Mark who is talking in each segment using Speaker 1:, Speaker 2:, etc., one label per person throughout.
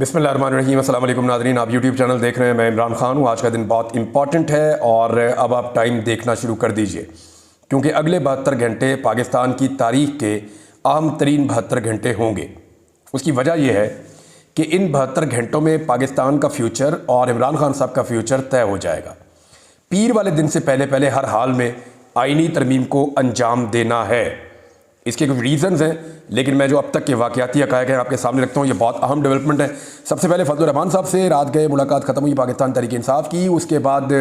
Speaker 1: बिस्मिल्लाहिर्रहमानिर्रहीम। अस्सलाम वालेकुम नाज़रीन, आप यूट्यूब चैनल देख रहे हैं। मैं इमरान खान हूँ। आज का दिन बहुत इंपॉर्टेंट है और अब आप टाइम देखना शुरू कर दीजिए, क्योंकि अगले 72 घंटे पाकिस्तान की तारीख के अहम तरीन 72 घंटे होंगे। उसकी वजह यह है कि इन 72 घंटों में पाकिस्तान का फ्यूचर और इमरान खान साहब का फ्यूचर तय हो जाएगा। पीर वाले दिन से पहले पहले हर हाल में आइनी तरमीम को अंजाम देना है। इसके कुछ रीज़न्स हैं, लेकिन मैं जो अब तक के वाक़याती हक़ाइक़ हैं आपके सामने रखता हूँ। ये बहुत अहम डेवलपमेंट है। सबसे पहले फजलुर रहमान साहब से रात गए, मुलाकात ख़त्म हुई पाकिस्तान तहरीक इंसाफ की। उसके बाद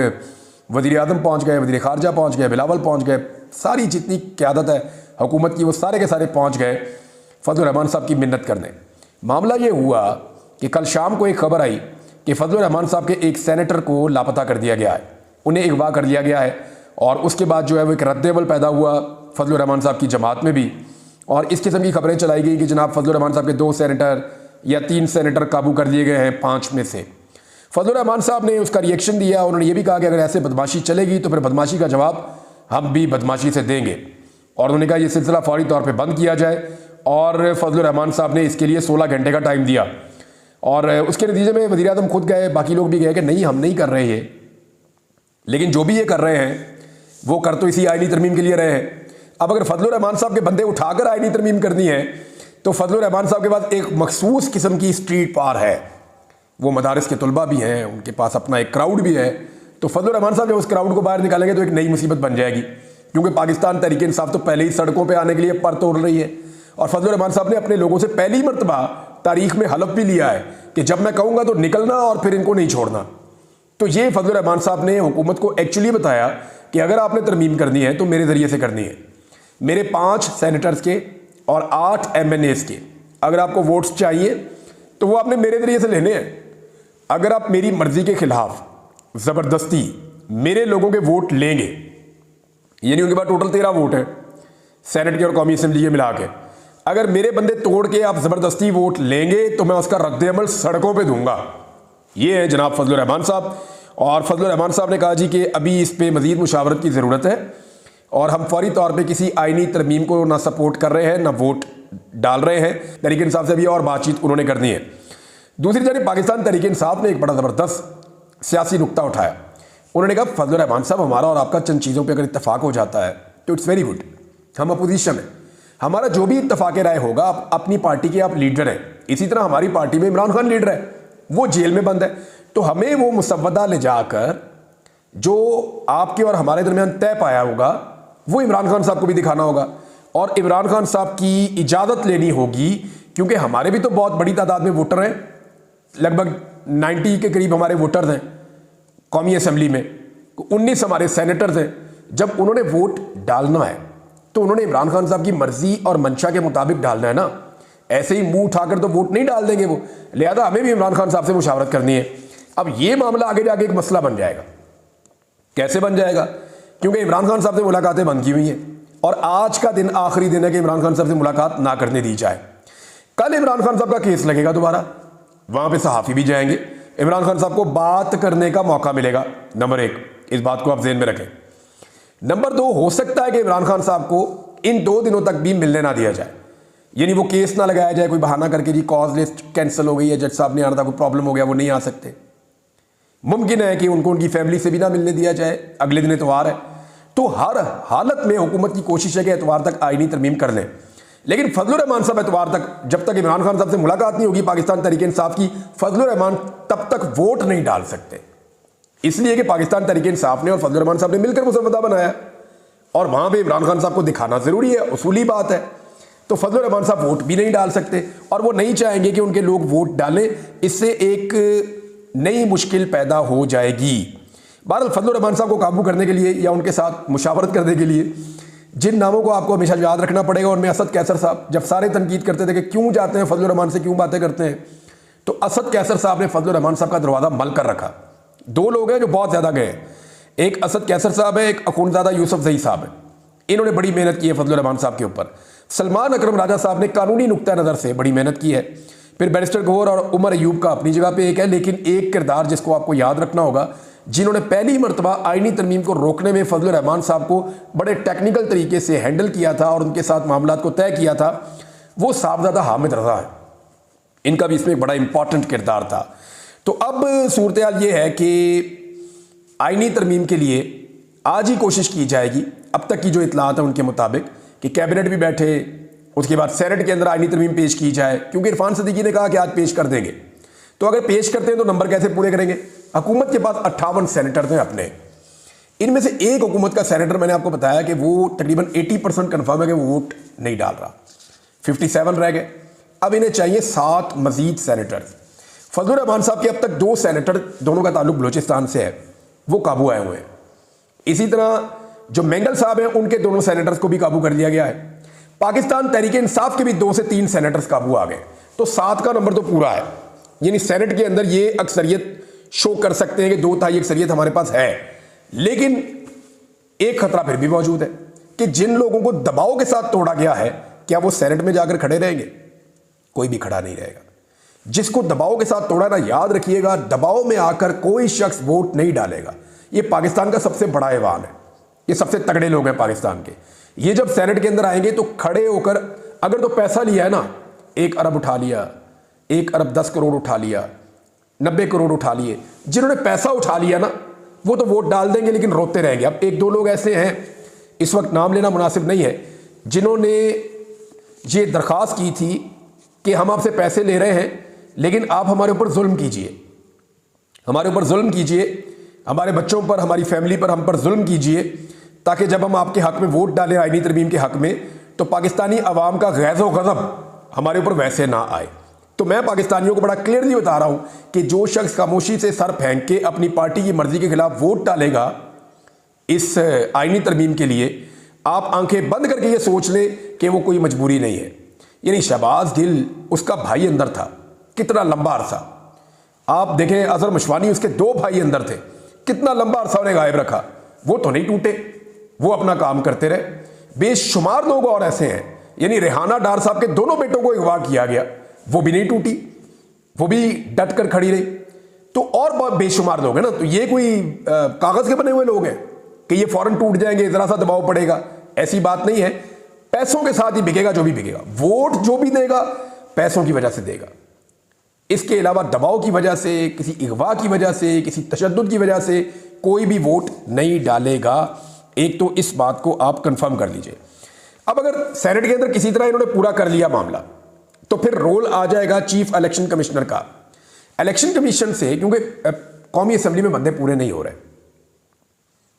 Speaker 1: वज़ीर आज़म पहुँच गए, वज़ीर ख़ारजा पहुँच गए, बिलावल पहुँच गए, सारी जितनी क़यादत है हुकूमत की वो सारे के सारे पहुँच गए फजलुर रहमान साहब की मिन्नत करने। मामला ये हुआ कि कल शाम को एक खबर आई कि फजलुर रहमान साहब के एक सेनेटर को लापता कर दिया गया है, उन्हें अगवा कर लिया गया है। और उसके बाद जो है वो एक रद्द-ए-अमल पैदा हुआ फजलुर रहमान साहब की जमात में भी, और इस किस्म की खबरें चलाई गई कि जनाब फजलुर रहमान साहब के 2 सेनेटर या 3 सेनेटर काबू कर लिए गए हैं 5 में से। फजलुर रहमान साहब ने उसका रिएक्शन दिया। उन्होंने ये भी कहा कि अगर ऐसे बदमाशी चलेगी तो फिर बदमाशी का जवाब हम भी बदमाशी से देंगे, और उन्होंने कहा यह सिलसिला फौरी तौर पर बंद किया जाए। और फजलुर रहमान साहब ने इसके लिए 16 घंटे का टाइम दिया, और उसके नतीजे में वज़ीर आज़म खुद गए, बाकी लोग भी गए कि नहीं हम नहीं कर रहे ये। लेकिन जो भी ये कर रहे हैं वो कर तो इसी आइनी तरमीम के लिए रहे हैं। अब अगर फजलुर रहमान साहब के बंदे उठाकर आइनी तरमीम करनी है तो फजलुर रहमान साहब के पास एक मखसूस किस्म की स्ट्रीट पार है। वो मदारिस के तलबा भी हैं, उनके पास अपना एक क्राउड भी है। तो फजलुर रहमान साहब जब उस क्राउड को बाहर निकालेंगे तो एक नई मुसीबत बन जाएगी, क्योंकि पाकिस्तान तहरीक इंसाफ तो पहले ही सड़कों पर आने के लिए पर तोड़ रही है। और फजलुर रहमान साहब ने अपने लोगों से पहली मरतबा तारीख में हलफ भी लिया है कि जब मैं कहूँगा तो निकलना और फिर इनको नहीं छोड़ना। तो ये फजलुर रहमान साहब ने हुकूमत को एक्चुअली बताया कि अगर आपने तरमीम करनी है तो मेरे ज़रिए से करनी है। मेरे 5 सेनेटर्स के और 8 MNAs के अगर आपको वोट्स चाहिए तो वो आपने मेरे ज़रिए से लेने हैं। अगर आप मेरी मर्ज़ी के ख़िलाफ़ ज़बरदस्ती मेरे लोगों के वोट लेंगे, यानी उनके पास टोटल 13 वोट हैं सेनेट के और कौमी असम्बली के मिला के, अगर मेरे बंदे तोड़ के आप ज़बरदस्ती वोट लेंगे तो मैं उसका रद्द-ए-अमल सड़कों पर दूंगा। ये है जनाब फजलुर रहमान साहब। और फजलुर रहमान साहब ने कहा जी कि अभी इस पर मज़ीद मुशावरत की ज़रूरत है, और हम फौरी तौर पे किसी आइनी तरमीम को ना सपोर्ट कर रहे हैं ना वोट डाल रहे हैं। तहरीक इंसाफ से भी और बातचीत उन्होंने करनी है। दूसरी जानिब पाकिस्तान तहरीक इंसाफ ने एक बड़ा ज़बरदस्त सियासी नुक्ता उठाया। उन्होंने कहा फजलुर रहमान साहब, हमारा और आपका चंद चीज़ों पर अगर इत्तफाक हो जाता है तो इट्स वेरी गुड, हम अपोजिशन है, हमारा जो भी इत्तफाक राय होगा, आप अपनी पार्टी के आप लीडर हैं। इसी तरह हमारी पार्टी में इमरान खान लीडर है, वो जेल में बंद है, तो हमें वो मुसव्वदा ले जाकर जो आपके और हमारे दरमियान तय पाया होगा वो इमरान खान साहब को भी दिखाना होगा, और इमरान खान साहब की इजाज़त लेनी होगी, क्योंकि हमारे भी तो बहुत बड़ी तादाद में वोटर हैं। लगभग 90 के करीब हमारे वोटर्स हैं कौमी असम्बली में, 19 हमारे सेनेटर्स हैं। जब उन्होंने वोट डालना है तो उन्होंने इमरान खान साहब की मर्ज़ी और मंशा के मुताबिक डालना है ना, ऐसे ही मुंह उठाकर तो वोट नहीं डाल देंगे वो। लिहाजा हमें भी इमरान खान साहब से मुशावरत करनी है। अब ये मामला आगे जाके एक मसला बन जाएगा। कैसे बन जाएगा? क्योंकि इमरान खान साहब से मुलाकातें बंद की हुई हैं, और आज का दिन आखिरी दिन है कि इमरान खान साहब से मुलाकात ना करने दी जाए। कल इमरान खान साहब का केस लगेगा दोबारा, वहां पे सहाफ़ी भी जाएंगे, इमरान खान साहब को बात करने का मौका मिलेगा। नंबर 1, इस बात को आप ज़हन में रखें। नंबर 2, हो सकता है कि इमरान खान साहब को इन 2 दिनों तक भी मिलने ना दिया जाए, यानी वो केस ना लगाया जाए कोई बहाना करके जी कॉज लिस्ट कैंसिल हो गई है, जज साहब ने आना था, कोई प्रॉब्लम हो गया, वो नहीं आ सकते। मुमकिन है कि उनको उनकी फैमिली से भी ना मिलने दिया जाए, अगले दिन एतवार है। तो हर हालत में हुकूमत की कोशिश है कि एतवार तक आइनी तरमीम कर लें। लेकिन फजलुर रहमान साहब एतवार तक, जब तक इमरान खान साहब से मुलाकात नहीं होगी पाकिस्तान तहरीक इंसाफ की, फजलुर रहमान तब तक वोट नहीं डाल सकते। इसलिए कि पाकिस्तान तहरीक इंसाफ ने और फजलुर रहमान साहब ने मिलकर मुसव्वदा बनाया, और वहां पर इमरान खान साहब को दिखाना ज़रूरी है, उसूली बात है। तो फजलुर रहमान साहब वोट भी नहीं डाल सकते, और वो नहीं चाहेंगे कि उनके लोग वोट डालें, इससे एक नई मुश्किल पैदा हो जाएगी। बहरहाल फजलुर रहमान साहब को काबू करने के लिए या उनके साथ मुशावरत करने के लिए जिन नामों को आपको हमेशा याद रखना पड़ेगा, उनमें असद कैसर साहब, जब सारे तनकीद करते थे कि क्यों जाते हैं फजलुर रहमान से, क्यों बातें करते हैं, तो असद कैसर साहब ने फजलुर रहमान साहब का दरवाज़ा मल कर रखा। 2 लोग हैं जो बहुत ज़्यादा गए हैं, एक असद कैसर साहब है, एक अखुंज़ादा यूसुफ ज़ई साहब है। इन्होंने बड़ी मेहनत की है फजलुर रहमान साहब के ऊपर। सलमान अकरम राजा साहब ने कानूनी नुक्ता नज़र से बड़ी मेहनत की है। फिर बैरिस्टर गौहर और उमर अयूब का अपनी जगह पे एक है, लेकिन एक किरदार जिसको आपको याद रखना होगा, जिन्होंने पहली मरतबा आइनी तरमीम को रोकने में फजलुर रहमान साहब को बड़े टेक्निकल तरीके से हैंडल किया था और उनके साथ मामलात को तय किया था, वो साहबजादा हामिद रज़ा है। इनका भी इसमें एक बड़ा इंपॉर्टेंट किरदार था। तो अब सूरत हाल ये है कि आईनी तरमीम के लिए आज ही कोशिश की जाएगी। अब तक की जो इतलात है उनके मुताबिक कि कैबिनेट भी बैठे, उसके बाद सेनेट के अंदर आईनी तरमीम पेश की जाए, क्योंकि इरफान सिद्दीकी ने कहा कि आज पेश कर देंगे। तो अगर पेश करते हैं तो नंबर कैसे पूरे करेंगे? हुकूमत के पास 58 सेनेटर थे अपने, इनमें से एक हुकूमत का सेनेटर मैंने आपको बताया कि वो तकरीबन 80% कन्फर्म है कि वो वोट नहीं डाल रहा, 57 रह गए। अब इन्हें चाहिए 7 मजीद सेनेटर। फजलुर रहमान साहब के अब तक 2 सेनेटर, दोनों का ताल्लुक बलोचिस्तान से है, वो काबू आए हुए हैं। इसी तरह जो मेंगल साहब हैं उनके दोनों सेनेटर्स को भी काबू कर लिया गया है। पाकिस्तान तहरीक इंसाफ के भी 2 से 3 सेनेटर्स काबू आ गए। तो 7 का नंबर तो पूरा है, यानी सेनेट के अंदर ये अक्सरियत शो कर सकते हैं कि 2/3 अक्सरियत हमारे पास है। लेकिन एक खतरा फिर भी मौजूद है कि जिन लोगों को दबाव के साथ तोड़ा गया है, क्या वो सेनेट में जाकर खड़े रहेंगे? कोई भी खड़ा नहीं रहेगा। जिसको दबाव के साथ तोड़ा ना, याद रखिएगा, दबाव में आकर कोई शख्स वोट नहीं डालेगा। ये पाकिस्तान का सबसे बड़ा ऐवान है, ये सबसे तगड़े लोग हैं पाकिस्तान के। ये जब सेनेट के अंदर आएंगे तो खड़े होकर, अगर तो पैसा लिया है ना, 1 अरब उठा लिया, 1 अरब 10 करोड़ उठा लिया, 90 करोड़ उठा लिए, जिन्होंने पैसा उठा लिया ना वो तो वोट डाल देंगे लेकिन रोते रहेंगे। अब 1-2 लोग ऐसे हैं, इस वक्त नाम लेना मुनासिब नहीं है, जिन्होंने ये दरख्वास्त की थी कि हम आपसे पैसे ले रहे हैं लेकिन आप हमारे ऊपर जुल्म कीजिए, हमारे ऊपर जुल्म कीजिए, हमारे बच्चों पर, हमारी फैमिली पर, हम पर जुल्म कीजिए, ताकि जब हम आपके हक में वोट डालें आईनी तरमीम के हक में, तो पाकिस्तानी अवाम का गैज़ो गज़ब हमारे ऊपर वैसे ना आए। तो मैं पाकिस्तानियों को बड़ा क्लियरली बता रहा हूं कि जो शख्स खामोशी से सर फेंक के अपनी पार्टी की मर्जी के खिलाफ वोट डालेगा इस आईनी तरमीम के लिए, आप आंखें बंद करके ये सोच लें कि वो कोई मजबूरी नहीं है। यानी शहबाज गिल, उसका भाई अंदर था कितना लंबा अरसा, आप देखें अजहर मशवानी, उसके 2 भाई अंदर थे, कितना लंबा अरसा उन्हें गायब रखा, वो तो नहीं टूटे, वो अपना काम करते रहे। बेशुमार लोग और ऐसे हैं, यानी रेहाना डार साहब के दोनों बेटों को अगवा किया गया, वो भी नहीं टूटी, वो भी डट कर खड़ी रही। तो और बहुत बेशुमार लोग हैं ना, तो ये कोई कागज के बने हुए लोग हैं कि ये फौरन टूट जाएंगे, जरा सा दबाव पड़ेगा, ऐसी बात नहीं है। पैसों के साथ ही बिकेगा जो भी बिकेगा, वोट जो भी देगा पैसों की वजह से देगा। इसके अलावा दबाव की वजह से, किसी अगवा की वजह से, किसी तशद्दुद की वजह से कोई भी वोट नहीं डालेगा। एक तो इस बात को आप कंफर्म कर लीजिए। अब अगर सेनेट के अंदर किसी तरह इन्होंने पूरा कर लिया मामला, तो फिर रोल आ जाएगा चीफ इलेक्शन कमिश्नर का। इलेक्शन कमीशन से, क्योंकि कौमी असेंबली में बंदे पूरे नहीं हो रहे,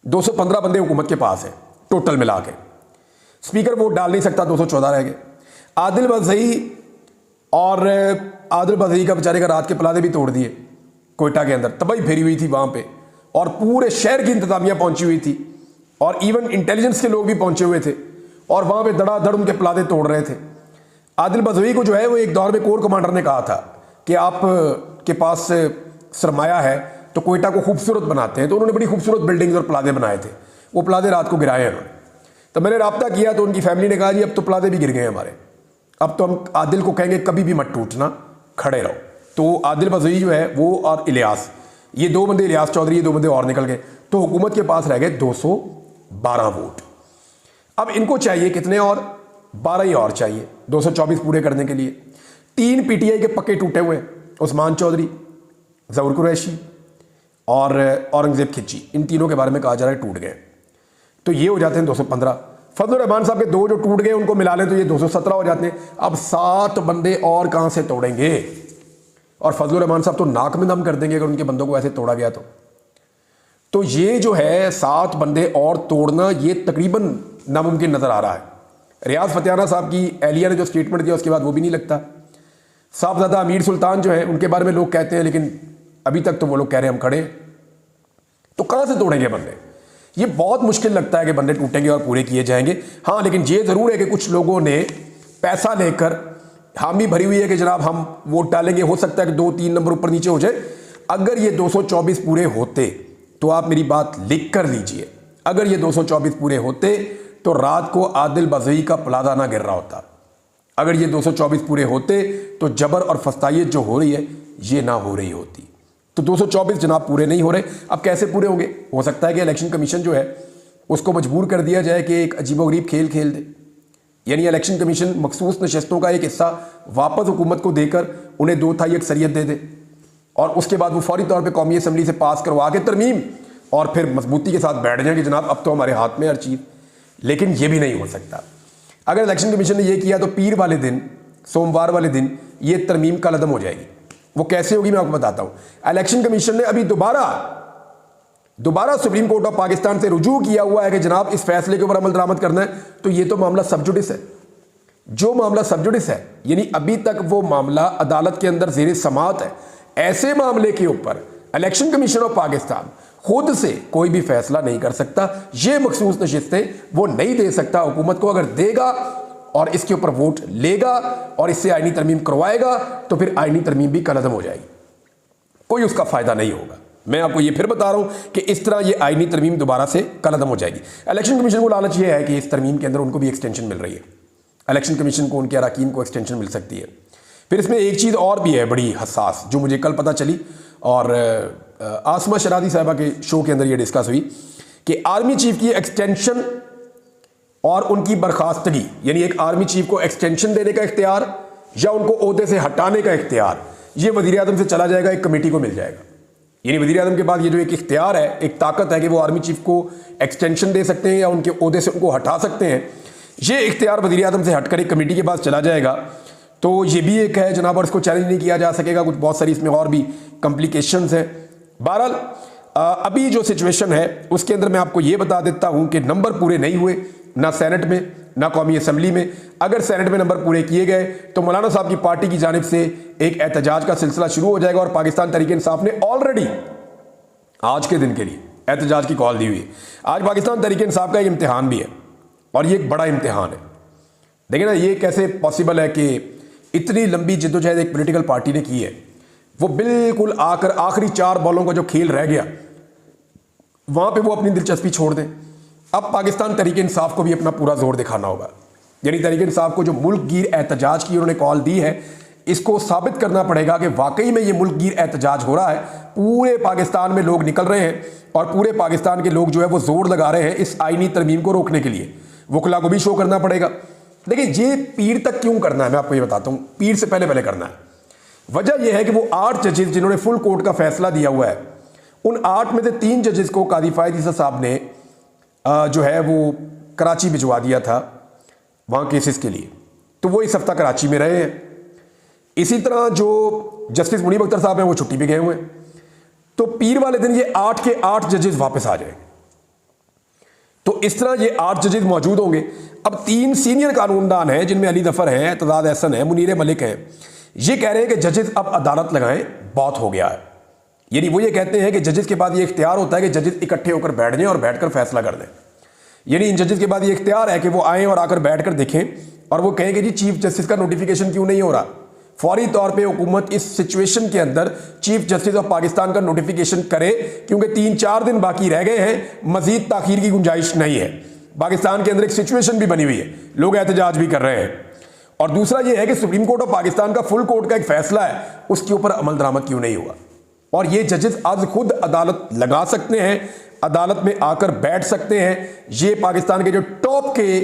Speaker 1: 215 बंदे हुकूमत के पास हैं टोटल मिला के, स्पीकर वोट डाल नहीं सकता, 214 रह गए। आदिल बज़ई का बेचारे का रात के प्लादे भी तोड़ दिए कोयटा के अंदर, तबाही फेरी हुई थी वहां पे, और पूरे शहर की इंतजामिया पहुंची हुई थी, और इवन इंटेलिजेंस के लोग भी पहुंचे हुए थे, और वहां पे धड़ाधड़ उनके प्लादे तोड़ रहे थे। आदिल बज़ई को जो है वो एक दौर में कोर कमांडर ने कहा था कि आप के पास सरमाया है तो कोयटा को खूबसूरत बनाते हैं, तो उन्होंने बड़ी खूबसूरत बिल्डिंग्स और प्लाजे बनाए थे, वो प्लाजे रात को गिराए हैं उन्होंने। तो मैंने रब्ता किया तो उनकी फैमिली ने कहा जी अब तो प्लाजे भी गिर गए हमारे, अब तो हम आदिल को कहेंगे कभी भी मत टूटना, खड़े रहो। तो आदिल बज़ई जो है वो और इलियास, ये 2 बंदे, इलियास चौधरी, ये 2 बंदे और निकल गए, तो हुकूमत के पास रह गए 212 वोट। अब इनको चाहिए कितने? और 12 ही और चाहिए 224 पूरे करने के लिए। 3 पीटीआई के पक्के टूटे हुए, उस्मान चौधरी, ज़हूर कुरैशी और औरंगज़ेब खिच्ची, इन तीनों के बारे में कहा जा रहा है टूट गए, तो ये हो जाते हैं 215। फजलुर रहमान साहब के 2 जो टूट गए उनको मिला लें तो ये 217 हो जाते हैं। अब 7 बंदे और कहां से तोड़ेंगे? और फजलुर रहमान साहब तो नाक में दम कर देंगे अगर उनके बंदों को ऐसे तोड़ा गया तो ये जो है 7 बंदे और तोड़ना ये तकरीबन नामुमकिन नजर आ रहा है। रियाज फतेहाना साहब की एहलिया ने जो स्टेटमेंट दिया उसके बाद वो भी नहीं लगता। साहबजादा अमीर सुल्तान जो है उनके बारे में लोग कहते हैं, लेकिन अभी तक तो वो लोग कह रहे हैं हम खड़े, तो कहां से तोड़ेंगे बंदे? ये बहुत मुश्किल लगता है कि बंदे टूटेंगे और पूरे किए जाएंगे। हाँ, लेकिन ये जरूर है कि कुछ लोगों ने पैसा लेकर हामी भरी हुई है कि जनाब हम वोट डालेंगे, हो सकता है कि 2-3 नंबर ऊपर नीचे हो जाए। अगर ये 224 पूरे होते तो आप मेरी बात लिख कर लीजिए, अगर ये 224 पूरे होते तो रात को आदिल बज़ई का प्लाजा ना गिर रहा होता। अगर ये 224 पूरे होते तो जबर और फस्तायत जो हो रही है ये ना हो रही होती। तो 224 जनाब पूरे नहीं हो रहे। अब कैसे पूरे होंगे? हो सकता है कि इलेक्शन कमीशन जो है उसको मजबूर कर दिया जाए कि एक अजीबोगरीब खेल खेल दे, यानी इलेक्शन कमीशन मखसूस नशस्तों का एक हिस्सा वापस हुकूमत को देकर उन्हें 2 तिहाई अक्सरियत दे दे और उसके बाद वो फौरी तौर पे कौमी असम्बली से पास करवा के तरमीम और फिर मजबूती के साथ बैठ जाएं कि जनाब अब तो हमारे हाथ में हर चीज़। लेकिन ये भी नहीं हो सकता। अगर इलेक्शन कमीशन ने ये किया तो पीर वाले दिन, सोमवार वाले दिन ये तरमीम कल अदम हो जाएगी। वो कैसे होगी मैं आपको बताता हूं। इलेक्शन कमीशन ने अभी दोबारा सुप्रीम कोर्ट ऑफ पाकिस्तान से रुजू किया हुआ है कि जनाब इस फैसले के ऊपर अमल दरामद करना है, तो ये तो मामला सब जुडिस है। जो मामला सब जुडिस है यानी अभी तक वो मामला अदालत के अंदर ज़ेरे समाअत है। ऐसे मामले के ऊपर इलेक्शन कमीशन ऑफ पाकिस्तान खुद से कोई भी फैसला नहीं कर सकता। ये मखसूस नशिस्तें वो नहीं दे सकता हुकूमत को। अगर देगा और इसके ऊपर वोट लेगा और इससे आईनी तरमीम करवाएगा तो फिर आईनी तरमीम भी कल अदम हो जाएगी, कोई उसका फायदा नहीं होगा। मैं आपको ये फिर बता रहा हूं कि इस तरह ये आईनी तरमीम दोबारा से कल अदम हो जाएगी। इलेक्शन कमीशन को लालच ये है कि इस तरमीम के अंदर उनको भी एक्सटेंशन मिल रही है। इलेक्शन कमीशन को उनके अरकान को एक्सटेंशन मिल सकती है। फिर इसमें एक चीज़ और भी है बड़ी हसास, जो मुझे कल पता चली और आसमा शरादी साहिबा के शो के अंदर ये डिस्कस हुई कि आर्मी चीफ की एक्सटेंशन और उनकी बर्खास्तगी, यानी एक आर्मी चीफ को एक्सटेंशन देने का इख्तियार या उनको ओहदे से हटाने का इख्तियार, ये वज़ीर आज़म से चला जाएगा, एक कमेटी को मिल जाएगा। यानी वज़ीर आज़म के पास ये जो एक इख्तियार है, एक ताकत है कि वो आर्मी चीफ को एक्सटेंशन दे सकते हैं या उनके ओहदे से उनको हटा सकते हैं। ये इख्तियार वज़ीर आज़म से हटकर एक कमेटी के पास चला जाएगा। तो ये भी एक है जनाब, और इसको चैलेंज नहीं किया जा सकेगा। कुछ बहुत सारी इसमें और भी कॉम्प्लिकेशंस हैं। बहरहाल अभी जो सिचुएशन है उसके अंदर मैं आपको ये बता देता हूँ कि नंबर पूरे नहीं हुए, ना सेनेट में ना कौमी असम्बली में। अगर सेनेट में नंबर पूरे किए गए तो मौलाना साहब की पार्टी की जानिब से एक एहतजाज का सिलसिला शुरू हो जाएगा और पाकिस्तान तहरीक-ए-इंसाफ ने ऑलरेडी आज के दिन के लिए एहतजाज की कॉल दी हुई है। आज पाकिस्तान तहरीक-ए-इंसाफ का एक इम्तिहान भी है और ये एक बड़ा इम्तिहान है। देखिए ना, ये कैसे पॉसिबल है कि इतनी लंबी जिद्दोजहद एक पॉलिटिकल पार्टी ने की है, वो बिल्कुल आकर आखिरी 4 बॉलों का जो खेल रह गया वहां पे वो अपनी दिलचस्पी छोड़ दें। अब पाकिस्तान तहरीक-ए-इंसाफ को भी अपना पूरा जोर दिखाना होगा। यानी तहरीक-ए-इंसाफ को जो मुल्क गिर एहतजाज की उन्होंने कॉल दी है, इसको साबित करना पड़ेगा कि वाकई में ये मुल्क गिर एहतजाज हो रहा है। पूरे पाकिस्तान में लोग निकल रहे हैं और पूरे पाकिस्तान के लोग जो है वो जोर लगा रहे हैं इस आईनी तरमीम को रोकने के लिए। वकला को भी शो करना पड़ेगा। देखिए, ये पीर तक क्यों करना है मैं आपको ये बताता हूँ। पीर से पहले करना है। वजह यह है कि वो 8 जजेस जिन्होंने फुल कोर्ट का फैसला दिया हुआ है, उन 8 में से 3 जजेस को कादी फायद ईसा साहब ने जो है वो कराची भिजवा दिया था वहाँ केसेस के लिए। तो वो इस हफ्ता कराची में रहे हैं। इसी तरह जो जस्टिस मुनीब अख्तर साहब हैं वो छुट्टी पे गए हुए हैं। तो पीर वाले दिन ये 8 के 8 जजेस वापस आ जाएंगे। तो इस तरह ये 8 जजेस मौजूद होंगे। अब 3 सीनियर कानूनदान हैं जिनमें अली जफर हैं, एतजाज एहसन है, मुनीर मलिक हैं। ये कह रहे हैं कि जजेस अब अदालत लगाएं, बहुत हो गया है। यानी वो ये कहते हैं कि जजेस के बाद ये इख्तियार होता है कि जजेस इकट्ठे होकर बैठ जाएं और बैठकर फैसला कर दें। यानी इन जजेस के बाद ये इख्तियार है कि वो आएँ और आकर बैठकर देखें और वो कहें कि जी चीफ जस्टिस का नोटिफिकेशन क्यों नहीं हो रहा। फौरी तौर पे हुकूमत इस सिचुएशन के अंदर चीफ जस्टिस ऑफ पाकिस्तान का नोटिफिकेशन करे, क्योंकि 3-4 दिन बाकी रह गए हैं, मजीद ताखीर की गुंजाइश नहीं है। पाकिस्तान के अंदर एक सिचुएशन भी बनी हुई है, लोग एहतजाज भी कर रहे हैं। और दूसरा यह है कि सुप्रीम कोर्ट ऑफ पाकिस्तान का फुल कोर्ट का एक फैसला है, उसके ऊपर अमल दरामद क्यों नहीं हुआ। और ये जजेस आज खुद अदालत लगा सकते हैं, अदालत में आकर बैठ सकते हैं। ये पाकिस्तान के जो टॉप के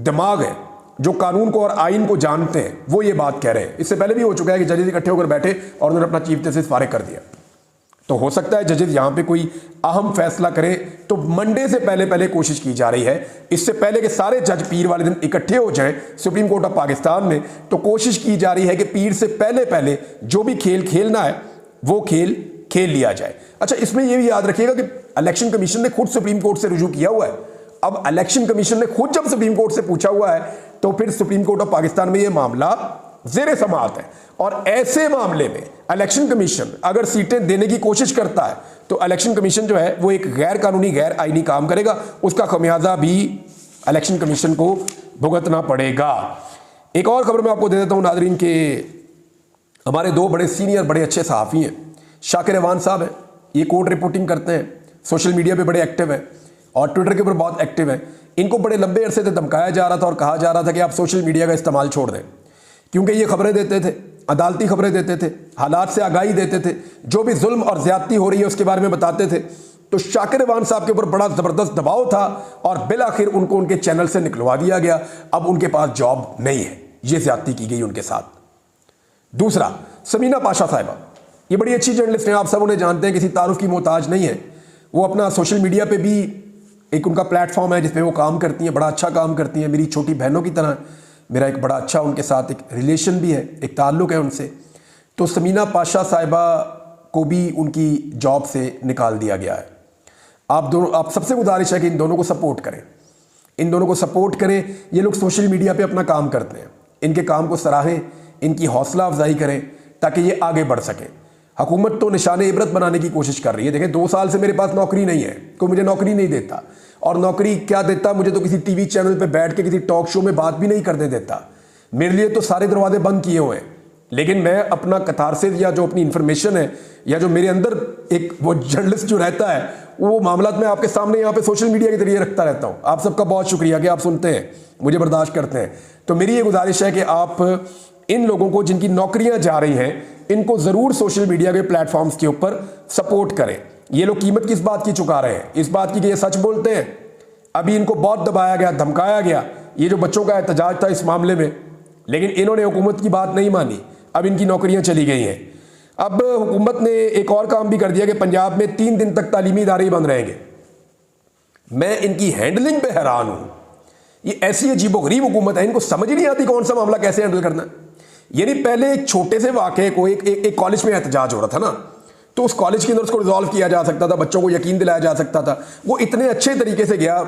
Speaker 1: दिमाग हैं, जो कानून को और आइन को जानते हैं, वो ये बात कह रहे हैं। इससे पहले भी हो चुका है कि जजेस इकट्ठे होकर बैठे और उन्होंने अपना चीफ जस्टिस फारिग कर दिया। तो हो सकता है जजेस यहां पे कोई अहम फैसला करें, तो मंडे से पहले कोशिश की जा रही है, इससे पहले कि सारे जज पीर वाले दिन इकट्ठे हो जाएं सुप्रीम कोर्ट ऑफ पाकिस्तान में, तो कोशिश की जा रही है कि पीर से पहले जो भी खेल खेलना है वो खेल खेल लिया जाए। अच्छा, इसमें यह भी याद रखिएगा कि इलेक्शन कमीशन ने खुद सुप्रीम कोर्ट से रुजू किया हुआ है। अब इलेक्शन कमीशन ने खुद जब सुप्रीम कोर्ट से पूछा हुआ है, तो फिर सुप्रीम कोर्ट ऑफ पाकिस्तान में यह मामला ज़ेरे समाअत है। और ऐसे मामले में इलेक्शन कमीशन अगर सीटें देने की कोशिश करता है, तो इलेक्शन कमीशन जो है वो एक गैर कानूनी गैर आईनी काम करेगा, उसका खमियाजा भी इलेक्शन कमीशन को भुगतना पड़ेगा। एक और खबर मैं आपको दे देता हूं नाजरीन के हमारे 2 बड़े सीनियर बड़े अच्छे सहाफ़ी हैं। शाकिर अवान साहब हैं, ये कोर्ट रिपोर्टिंग करते हैं, सोशल मीडिया पे बड़े एक्टिव हैं और ट्विटर के ऊपर बहुत एक्टिव हैं। इनको बड़े लंबे अरसे से धमकाया जा रहा था और कहा जा रहा था कि आप सोशल मीडिया का इस्तेमाल छोड़ दें, क्योंकि ये खबरें देते थे, अदालती खबरें देते थे, हालात से आगाही देते थे, जो भी जुल्म और ज्यादती हो रही है उसके बारे में बताते थे। तो शाकिर अवान साहब के ऊपर बड़ा ज़बरदस्त दबाव था और बिलाखिर उनको उनके चैनल से निकलवा दिया गया। अब उनके पास जॉब नहीं है, ये ज्यादती की गई उनके साथ। दूसरा, समीना पाशा साहिबा, ये बड़ी अच्छी जर्नलिस्ट हैं, आप सब उन्हें जानते हैं, किसी तारुफ की मोहताज नहीं है। वो अपना सोशल मीडिया पे भी एक उनका प्लेटफॉर्म है जिसमें वो काम करती हैं, बड़ा अच्छा काम करती हैं, मेरी छोटी बहनों की तरह। मेरा एक बड़ा अच्छा उनके साथ एक रिलेशन भी है, एक ताल्लुक़ है उनसे। तो समीना पाशा साहिबा को भी उनकी जॉब से निकाल दिया गया है। आप सबसे गुजारिश है कि इन दोनों को सपोर्ट करें, इन दोनों को सपोर्ट करें। ये लोग सोशल मीडिया पे अपना काम करते हैं, इनके काम को सराहें, इनकी हौसला अफजाई करें ताकि ये आगे बढ़ सकें। हुकूमत तो निशाने इबरत बनाने की कोशिश कर रही है। देखें, 2 साल से मेरे पास नौकरी नहीं है, कोई मुझे नौकरी नहीं देता, और नौकरी क्या देता, मुझे तो किसी टीवी चैनल पे बैठ के किसी टॉक शो में बात भी नहीं करने देता। मेरे लिए तो सारे दरवाजे बंद किए हुए हैं। लेकिन मैं अपना कतारसिस या जो अपनी इंफॉर्मेशन है या जो मेरे अंदर एक वो जर्नलिस्ट जो रहता है, वो मामला मैं आपके सामने यहाँ पे सोशल मीडिया के जरिए रखता रहता हूँ। आप सबका बहुत शुक्रिया कि आप सुनते हैं, मुझे बर्दाश्त करते हैं। तो मेरी ये गुजारिश है कि आप इन लोगों को जिनकी नौकरियां जा रही हैं, इनको ज़रूर सोशल मीडिया के प्लेटफॉर्म्स के ऊपर सपोर्ट करें। ये लोग कीमत किस बात की चुका रहे हैं? इस बात की कि ये सच बोलते हैं। अभी इनको बहुत दबाया गया, धमकाया गया, ये जो बच्चों का एहतजाज था इस मामले में, लेकिन इन्होंने हुकूमत की बात नहीं मानी। अब इनकी नौकरियां चली गई हैं। अब हुकूमत ने एक और काम भी कर दिया कि पंजाब में 3 दिन तक तालीमी इदारे बंद रहेंगे। मैं इनकी हैंडलिंग पे हैरान हूं। ये ऐसी अजीबोगरीब हुकूमत है, इनको समझ ही नहीं आती कौन सा मामला कैसे हैंडल करना है। यानी पहले एक छोटे से वाकये को एक कॉलेज में एहतजाज हो रहा था ना, तो उस कॉलेज के अंदर उसको रिजॉल्व किया जा सकता था, बच्चों को यकीन दिलाया जा सकता था। वो इतने अच्छे तरीके से गया,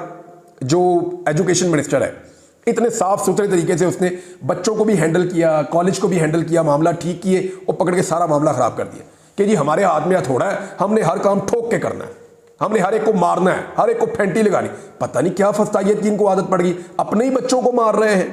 Speaker 1: जो एजुकेशन मिनिस्टर है, इतने साफ सुथरे तरीके से उसने बच्चों को भी हैंडल किया, कॉलेज को भी हैंडल किया, मामला ठीक किए और पकड़ के सारा मामला खराब कर दिया कि जी हमारे हाथ में हथौड़ा है, हमने हर काम ठोक के करना है, हमने हर एक को मारना है, हर एक को फेंटी लगानी। पता नहीं क्या फस्तायत की इनको आदत पड़ गई, अपने ही बच्चों को मार रहे हैं,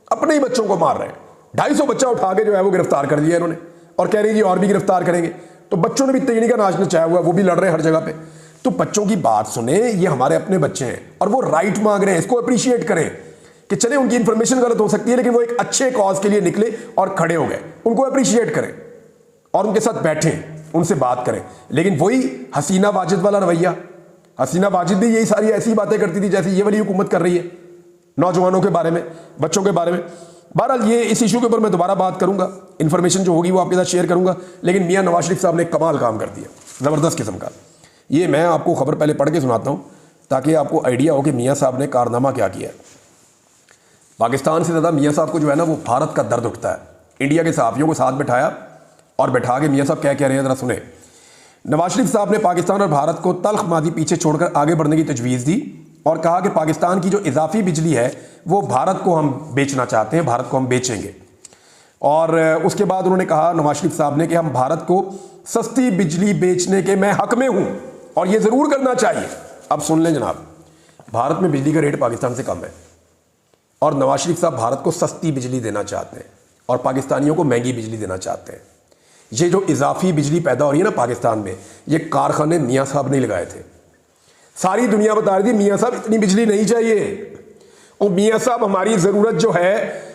Speaker 1: अपने ही बच्चों को मार रहे हैं। 250 बच्चा उठा के जो है वो गिरफ्तार कर लिया इन्होंने, और कह रही जी और भी गिरफ्तार करेंगे। तो बच्चों ने भी तेजनी का नाच नचाया हुआ है, वो भी लड़ रहे हैं हर जगह पे। तो बच्चों की बात सुने, ये हमारे अपने बच्चे हैं और वो राइट मांग रहे हैं, इसको अप्रिशिएट करें कि चले उनकी इंफॉर्मेशन गलत हो सकती है, लेकिन वो एक अच्छे कॉज के लिए निकले और खड़े हो गए। उनको अप्रिशिएट करें और उनके साथ बैठें, उनसे बात करें। लेकिन वही हसीना वाजिद वाला रवैया, हसीना वाजिद भी यही सारी ऐसी बातें करती थी जैसे ये वाली हुकूमत कर रही है, नौजवानों के बारे में, बच्चों के बारे में। बहरहाल ये इस इशू के ऊपर मैं दोबारा बात करूंगा, इंफॉर्मेशन जो होगी वो आपके साथ शेयर करूंगा। लेकिन मियां नवाज शरीफ साहब ने कमाल काम कर दिया, ज़बरदस्त किस्म का। ये मैं आपको खबर पहले पढ़ के सुनाता हूं ताकि आपको आइडिया हो कि मियां साहब ने कारनामा क्या किया है। पाकिस्तान से ज़्यादा मियां साहब को जो है ना वो भारत का दर्द उठता है। इंडिया के सहाफ़ियों को साथ बिठाया और बैठा के मियां साहब क्या कह रहे हैं ज़रा सुने। नवाज शरीफ साहब ने पाकिस्तान और भारत को तल्ख मादी पीछे छोड़कर आगे बढ़ने की तजवीज़ दी और कहा कि पाकिस्तान की जो इजाफी बिजली है वो भारत को हम बेचना चाहते हैं, भारत को हम बेचेंगे। और उसके बाद उन्होंने कहा नवाज शरीफ साहब ने कि हम भारत को सस्ती बिजली बेचने के मैं हक में हूं और ये ज़रूर करना चाहिए। अब सुन लें जनाब, भारत में बिजली का रेट पाकिस्तान से कम है और नवाज शरीफ साहब भारत को सस्ती बिजली देना चाहते हैं और पाकिस्तानियों को महंगी बिजली देना चाहते हैं। ये जो इजाफी बिजली पैदा हो रही है ना पाकिस्तान में, ये कारखाने मियाँ साहब ने लगाए थे। सारी दुनिया बता रही थी मियाँ साहब इतनी बिजली नहीं चाहिए, और मियाँ साहब हमारी ज़रूरत जो है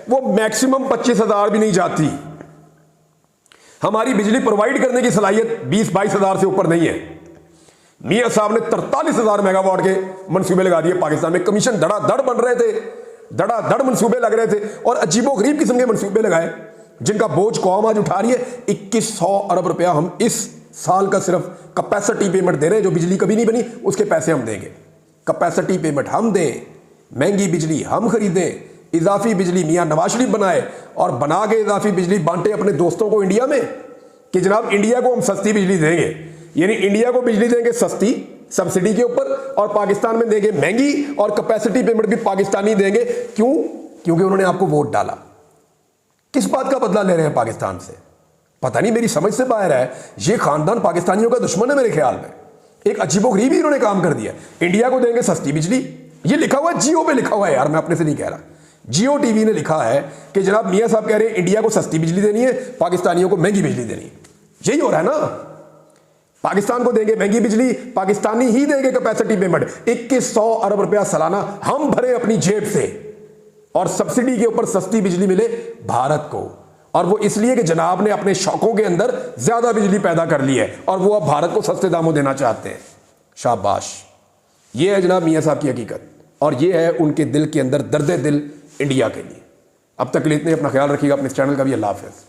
Speaker 1: वो मैक्सिमम 25,000 भी नहीं जाती। हमारी बिजली प्रोवाइड करने की सलाहियत 20-22 हज़ार से ऊपर नहीं है। मियाँ साहब ने 43,000 मेगावाट के मनसूबे लगा दिए पाकिस्तान में। कमीशन धड़ाधड़ बन रहे थे, धड़ाधड़ मनसूबे लग रहे थे और अजीबोगरीब किस्म के मनसूबे लगाए जिनका बोझ कौम आज उठा रही है। 2100 अरब रुपया हम इस साल का सिर्फ कैपेसिटी पेमेंट दे रहे हैं, जो बिजली कभी नहीं बनी उसके पैसे हम देंगे। कैपेसिटी पेमेंट हम दें, महंगी बिजली हम खरीदें, इजाफी बिजली मियाँ नवाज शरीफ बनाए और बना के इजाफी बिजली बांटे अपने दोस्तों को इंडिया में कि जनाब इंडिया को हम सस्ती बिजली देंगे। यानी इंडिया को बिजली देंगे सस्ती सब्सिडी के ऊपर और पाकिस्तान में देंगे महंगी, और कैपेसिटी पेमेंट भी पाकिस्तानी देंगे। क्यों? क्योंकि उन्होंने आपको वोट डाला। किस बात का बदला ले रहे हैं पाकिस्तान से? पता नहीं, मेरी समझ से बाहर है। ये खानदान पाकिस्तानियों का दुश्मन है मेरे ख्याल में। एक अजीबोगरीब ही इन्होंने काम कर दिया। इंडिया को देंगे सस्ती बिजली, ये लिखा हुआ है, जियो पे लिखा हुआ है यार, मैं अपने से नहीं कह रहा, जियो टीवी ने लिखा है कि जनाब मियाँ साहब कह रहे हैं इंडिया को सस्ती बिजली देनी है, पाकिस्तानियों को महंगी बिजली देनी है। यही हो रहा है ना, पाकिस्तान को देंगे महंगी बिजली, पाकिस्तानी ही देंगे कैपेसिटी पेमेंट। 2100 अरब रुपया सालाना हम भरे अपनी जेब से और सब्सिडी के ऊपर सस्ती बिजली मिले भारत को। और वो इसलिए कि जनाब ने अपने शौकों के अंदर ज्यादा बिजली पैदा कर ली है और वो अब भारत को सस्ते दामों देना चाहते हैं। शाबाश, ये है जनाब मियाँ साहब की हकीकत और ये है उनके दिल के अंदर दर्द दिल इंडिया के लिए। अब तक के लिए इतने, अपना ख्याल रखिएगा, अपने चैनल का भी। अल्लाह हाफ़िज़।